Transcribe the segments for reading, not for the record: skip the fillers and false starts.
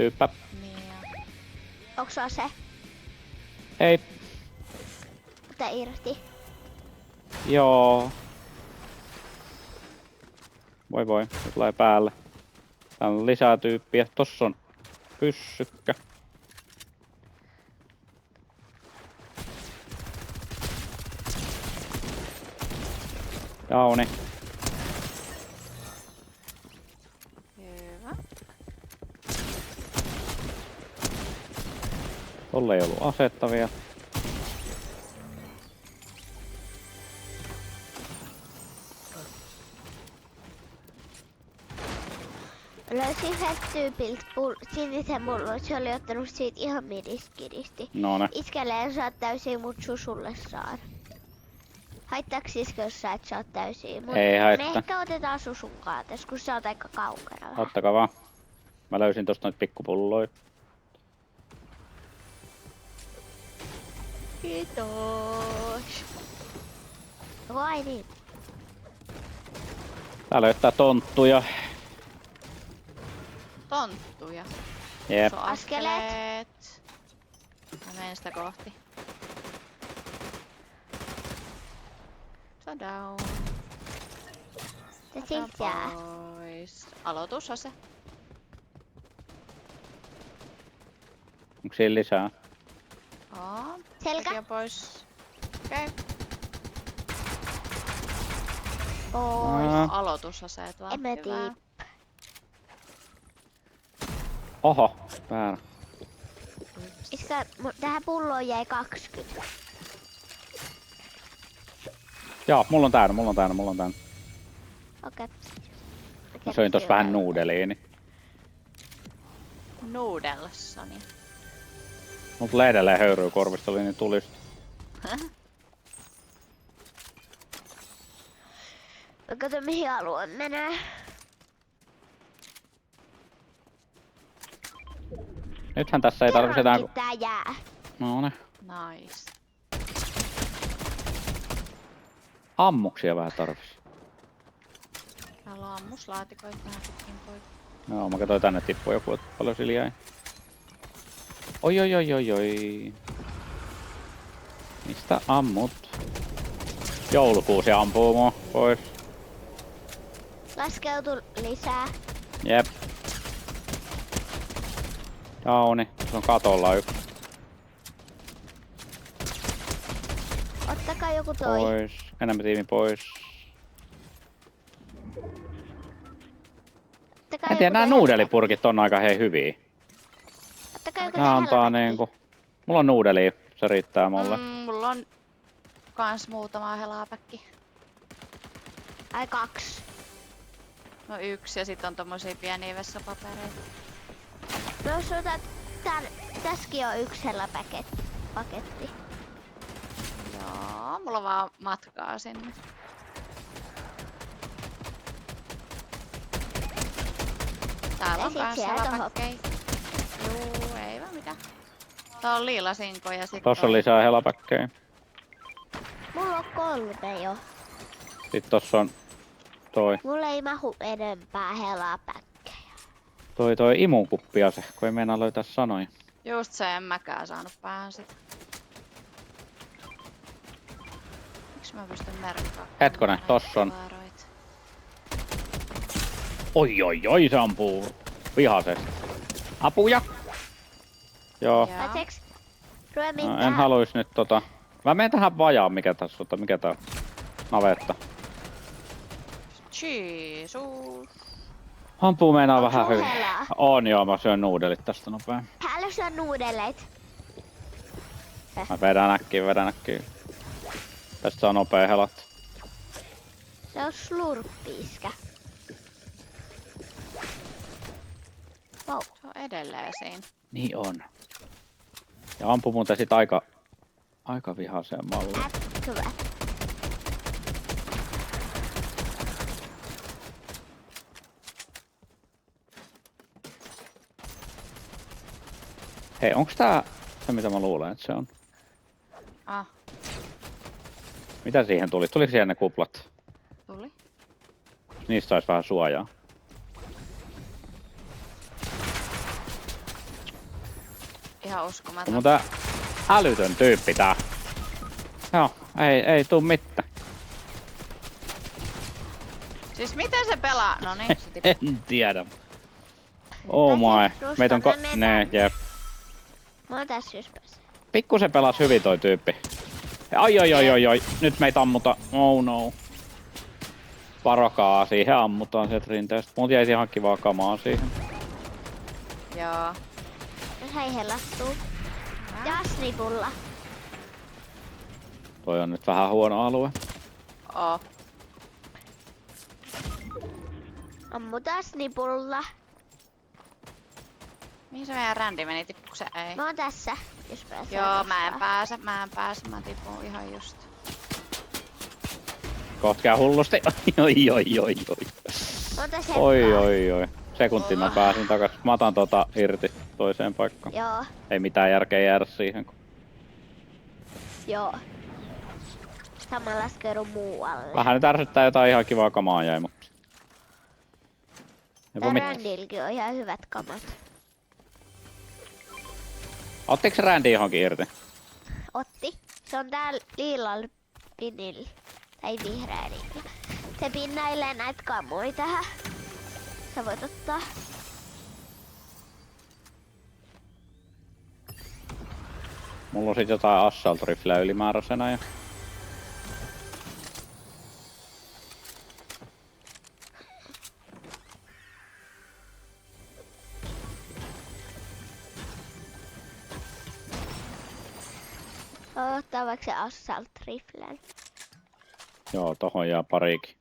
Tyyppä. Niin jo. Onks sulla se? Ei. Ota irti. Joo. Voi. Se tulee päälle. Täällä on lisää tyyppiä. Tossa on pyssykkä. Downi. Hyvä. Tolle ei ollut asetta vielä. Löysin yhdeltä tyypiltä sinisen pullon, se oli ottanut siitä ihan midiskiristi. Noone. Iskeleen saat täysin, mut sulle saan. Haittaaks iske, jos sä et saa täysin? Mut Ei haittaa. me ehkä otetaan susun kaates, kun sä oot aika kaukana vähän. Ottakaa vaan. Mä löysin tosta noit pikkupulloja. Kiitos. Vai niin? Tää löytää tonttuja. Tonttuja. Jep. Se on askeleet. Mä menen sitä kohti. Se on down. Ja sit jää. Pois. Aloitusase. Onko siinä lisää? On. Selkä. Sekin on pois. Okei. Pois. Aloitusaseet vaan. En mä Hyvä. tiedä. Oho, väärä. Iskä, tähän pulloon jäi 20. Joo, mulla on täynnä. Okei. Mä söin tossa vähän nuudeliini. Noodlessani. Mut tulee edelleen höyryy korvista, oli niin tulista. Mä katson mihin haluan mennä. Nythän tässä ei tarvitse enää... Tää jää. Noone. Nice. Ammuksia vähän tarvis. Täällä on ammuslaatikoita vähän pitkin pois. Joo, mä katsoin tänne tippuu joku, että paljon sillä jäi. Oi. Mistä ammut? Joulukuusi ampuu mua pois. Laskeutu lisää. Jep. Downi. Se on katolla yksi. Ottakaa joku toi. Pois. Enemmän tiimi pois. Ottakaa Mä en tiedä, nää joku toi nuudelipurkit on aika hei hyviä. Ottakaa joku Nää toi antaa helvetti. niinku... Mulla on nuudeli, se riittää mulle. Mulla on kans muutama helapäkki. Ai 2. No 1 ja sit on tommosia pieniä vessapapereita. No jos otat tässäkin on 1 paketti. Joo, mulla on vaan matkaa sinne. Täällä on Sit kans siellä tohon. helapäkkejä. Juu, ei vaan mitään. Tää on liilasinko ja sit Tossa on lisää helapäkkejä. Mulla on 3 jo. Sitten tossa on toi Mulla ei mahu enempää helapäkkejä. imukuppiase, kun ei meinaa löytää sanoja. Just se, en mäkään saanut päähän sitä. Miksi mä pystyn merkkaamaan? Hetkonen, tossa on. Oi, se ampuu vihasesti. Apuja! Joo. Pääseeks Ruemin No, en tähän? haluis nyt Mä menen tähän vajaan, mikä tässä on, mikä tää navetta. Jeesus. Ampuu meinaa Onks vähän sulla hyvin. helaa? On joo, mä syön nuudelit tästä nopea. Täällä syö nuudeleit. Mä vedän äkkiä. Tästä saa nopea helat. Se on slurppiiskä. Wow. Se on edelleen siinä. Niin on. Ja ampuu muuten sit aika vihaseen malliin. Hyvä. Hei, onks tää se mitä mä luulen, että se on? Ah, Mitä siihen tuli? Tuliko siihen ne kuplat? tuli. Niistä sais vähän suojaa. Ihan On uskomaton. muuten älytön tyyppi tää. Joo, ei tuu mitään. Siis miten se pelaa? No niin, se tippuu. En tiedä. Oh my. Meitä on ne, jep. Mä oon tässä just päässä. Pikkusen pelas hyvin toi tyyppi. Ai. Nyt meitä ammuta. Oh no. Varokaa, siihen ammutaan sieltä rinteestä. Mut jäisi ihan kivaa kamaa siihen. Joo. Hei helattuu. Ja snipulla. Toi on nyt vähän huono alue. Oo. Ammutaan snipulla. Mihin se meidän rändi meni? Tippuuko se? Ei. Mä oon tässä, jos pääsee. Joo, mä en pääse. Mä tipun ihan just. Kohta käy hullusti. Oi. Mä oon tässä Oi. herkkaa. Sekunti mä pääsin takas. Mä otan irti toiseen paikkaan. Joo, Ei mitään järkeä jäädä siihen. joo. Sama laskeudu muualle. Vähän nyt ärsyttää jotain ihan kivaa kamaa jäi, mutta... Tää Randilkin on ihan hyvät kamat. Ottiko se Randy johonkin irti? Otti. Se on täällä liilalla pinillä. Tai vihreällä. Se pinnailee näitä kamoja tähän. Sä voit ottaa. Mulla on sit jotain assault rifleä ylimääräisenä ja... Ottaa vaikka se assault riflen. Joo, tohon jää parikin.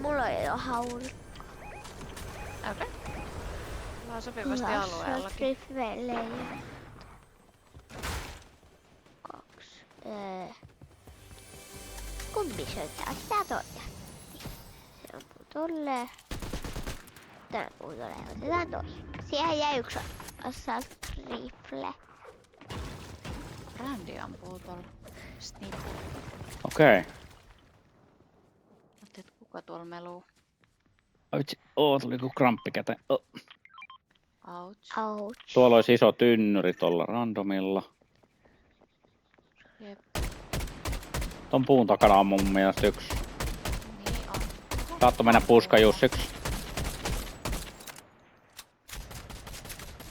Mulla on jo haulikko. Okei. Ollaan sopivasti alueellakin. Riflejä. 2. Kumpi syöttää? Tää toinen. Se ampuu tolleen. Tää ampuu tolleen. Otetaan toinen. Siihen jäi yksi assault rifle. Rändi ampuu tuolla. Snipulla. Okei. Ajattelin, että kuka tuolla meluu. Tuli joku kramppi käteen. Ouch. Ouch. Tuolla olisi iso tynnyri tuolla randomilla. Jep. Ton puun takana on mun mielestä yksi. Niin on. Saatto mennä puskajussiksi.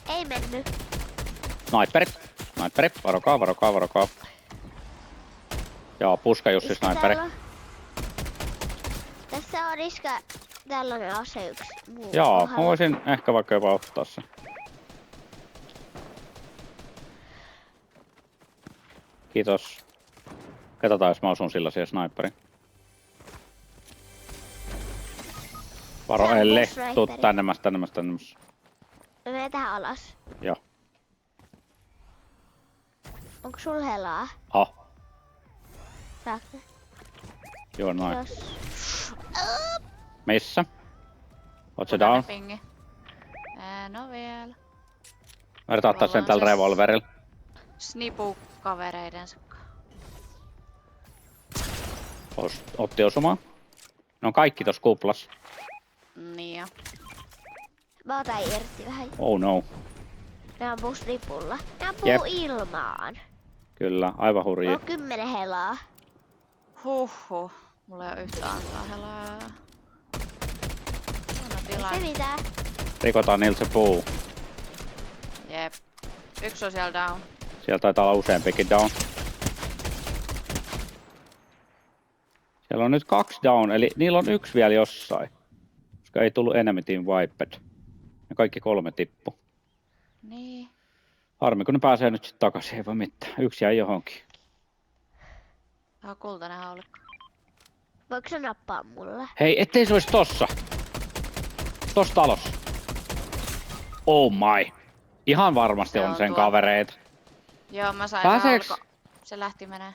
Ei mennyt. Sniperi. Varokaa. Joo, puskajussi sniperi. Tässä on riska tällainen ase yksi muu. Joo, kohdalla. mä voisin ehkä vaikka jopa ottaa sen. Kiitos. Katsotaan, jos mä osun sillä siihen sniperiin. Varo Tää on Elli, sniperi. tuu tännemmäs. Mä menen tähän alas. Joo. Onko sul helaa? Saatko? Joo, noin. Jos... Missä? Oot se down? Pingi. En oo vielä. Mä yritän ottaa sen tällä revolverilla. Snipu kavereidensa. Otti osumaan. Ne on kaikki tossa kuplas. Niin jo. Mä otan irti vähän. Oh no. Ne ampuu snipulla. Ne ampuu Jep. ilmaan. Kyllä, aivan Mulla hurjia. on 10 helaa. Huhhuh. Mulla ei oo yhtä antaa helaa. Huono Ei se tilanne. mitään. Rikotaan niiltä se puu. Jep. Yksi on siellä down. Sieltä taitaa olla useampikin down. Siellä on nyt 2 down, eli niillä on yksi vielä jossain. Koska ei tullut enemy team wiped. Ja kaikki 3 tippu. Niin. Harmi, kun ne pääsee nyt sit takaisin, ei voi mitään. Yksi jäi johonkin. Tää on kultainen haulikko. Voiko sä nappaa mulle? Hei, ettei se olisi tossa. Tossa talossa. Oh my. Ihan varmasti Se on on sen tuolla. kavereita. Joo, mä sain Pääseeks? haulikko. Se lähti menee.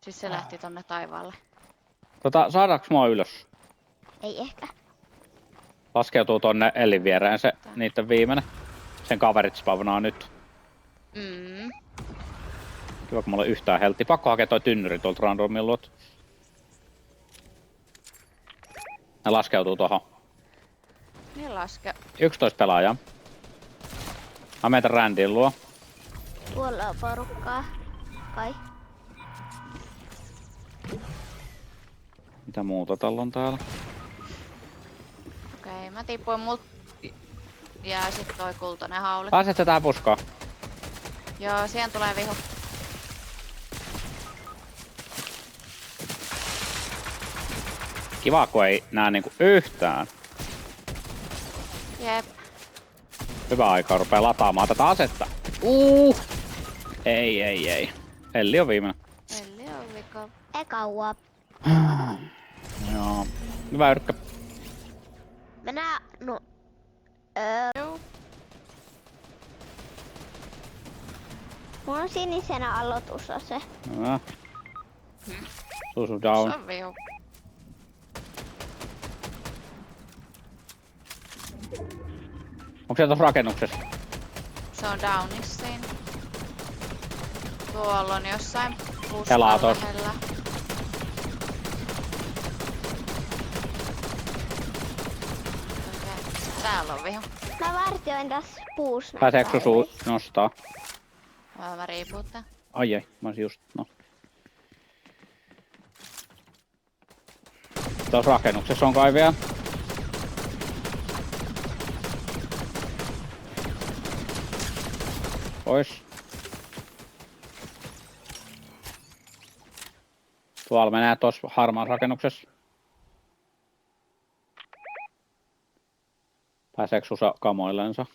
Siis se lähti tonne taivaalle. Saadaanko mua ylös? Ei ehkä. Laskeutuu tonne Ellin viereen se niitten viimeinen. Sen kaverit spavnaa nyt. Mm. Kiva, kun mulla ei yhtään heltti. Pakko hakea toi tynnyri tuolta randomin luot. Ne laskeutuu tohon. Niin laske. 11 pelaajaa. Mä meitä Randin luo. Tuolla on porukkaa. Kai. Mitä muuta tällä on täällä? Okei, mä tipuin mut. Ja sit toi kultainen hauli. Pääset sä tähän puskaan? Joo, siihen tulee vihu. Kiva, kun ei näe niinku yhtään. Jep. Hyvä aika rupea lataamaan tätä asetta. Ei. Elli on viimeinen. Elli on vika. Ei kauaa. Joo. Hyvä yrkkä. Mennään no. Joo. Mulla on sinisenä aloitussa se. Hyvä. Susu down. Se on vihu. Onko siellä tuossa rakennuksessa? Se on downissa siinä. Tuolla on jossain Pelaa puskalla tos. lähellä. Okei. Täällä on vihu. Mä vartioin tässä puussa. Pääseekö Susu nostaa? Mä riipuutan. Ai, mä olisin just, no. Tuossa rakennuksessa on kai vielä. Pois. Tuolla menee tuossa harmaan rakennuksessa. Pääseekö Susa kamoillensa?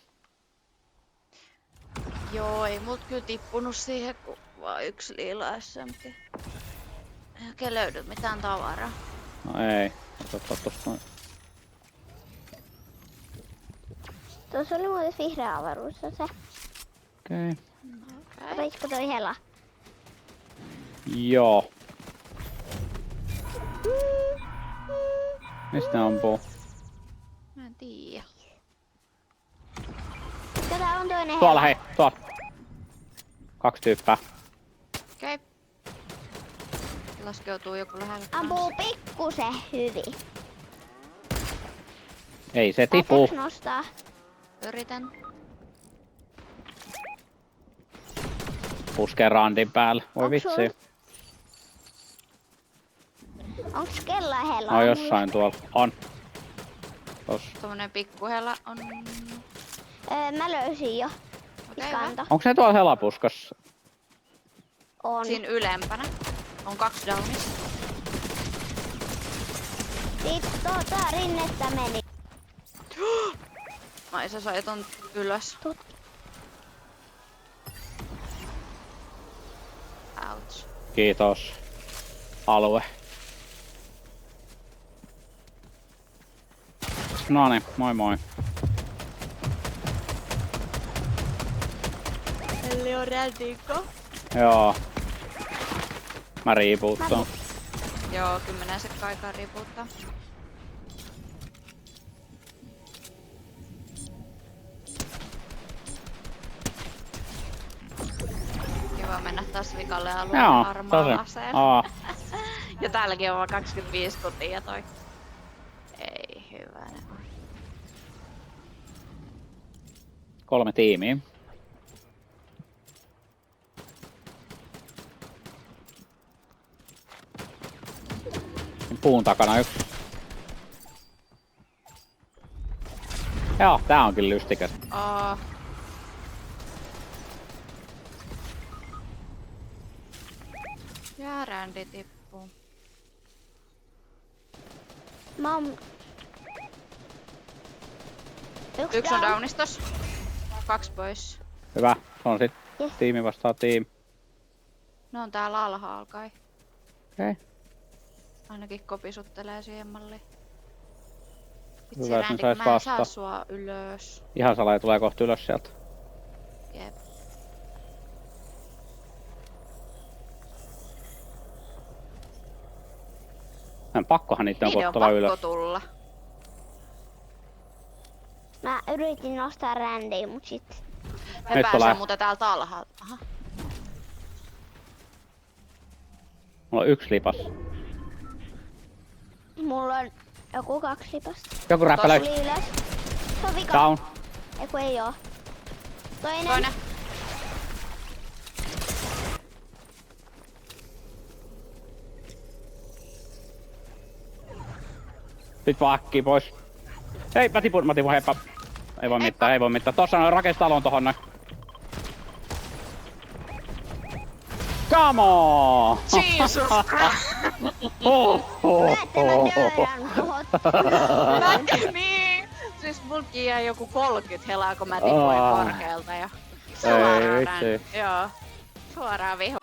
Joo, ei mut kyllä tippunut siihen, kun vaan yksi liila SMG. Ei oikein löydy mitään tavaraa. No ei. Ottaa tosta noin. Tuossa oli muuten vihreä avaruus se. Okei. Okei. Olisiko toi hela? Joo. Mistä ne ampuu? Mä en tiedä. Tätä on toinen Tuolla hela. hei, tuolla. 2 tyyppää. Okei. Laskeutuu joku lähelle Ampuu kanssa. pikkusen hyvin. Ei se tipu. Pääseekö nostaa? Yritän. Puskee randin päälle. Voi Onks sul- vitsi. Onks kella hela? No jossain tuolla. On. Tos. Tommonen pikkuhella on... Mä löysin jo. Okei, Kanto. Onko ne tuolla helapuskassa? On. Siinä ylempänä. On 2 downissa. Siitä rinnettä meni. Maisa sai ton ylös. Ouch. Kiitos. Alue. Noniin, moi moi. Elli on rädikko. Joo. Mä riipuuttaan. Joo, 10 sekkaa aikaa riipuuttaa. Kiva mennä taas vikalle alueelle Joo, harmaalla tosi. aseella. Aa. Ja täälläkin on vaan 25 kotia toi. Ei hyvänä. 3 tiimiä. Puun takana yksi. Joo, tää onkin lystikäs. Aa. Ja rändi tippuu. Mä oon... Yksi on downistos. 2 pois. Hyvä. Se on sit Yes. tiimi vastaan tiimi. Ne on täällä alhaalla kai. Okei. Ainakin kopisuttelee siihen malliin. Hyvä, jos ne Rändi, sais kun mä en saa vastaan. sua ylös. Ihan salaa tulee kohta ylös sieltä. Jep. Pakkohan niitä on Niiden on kottava pakko ylös. tulla. Mä yritin nostaa rändiä, mut sit... Me Nyt pääsee tulee. muuten täältä alhaalta. Aha. Mulla on 1 lipas. Mulla on joku 2 lipasta. Joku räppälöi. Tuli ylös. Se on vika. Down. Eiku ei oo. Toinen. Toinen. Sit vaan äkkiä pois. Hei, mä tipun, heippa. Ei voi mitään, ei voi mitään. Tossa on rakennustalon tohon noin. Come on! Jesus Christ! Niin! Siis mulkin jäi joku 30 helaa, kun mä tipuin korkealta ja suoraan vitsi. Joo. Suoraan vihoon.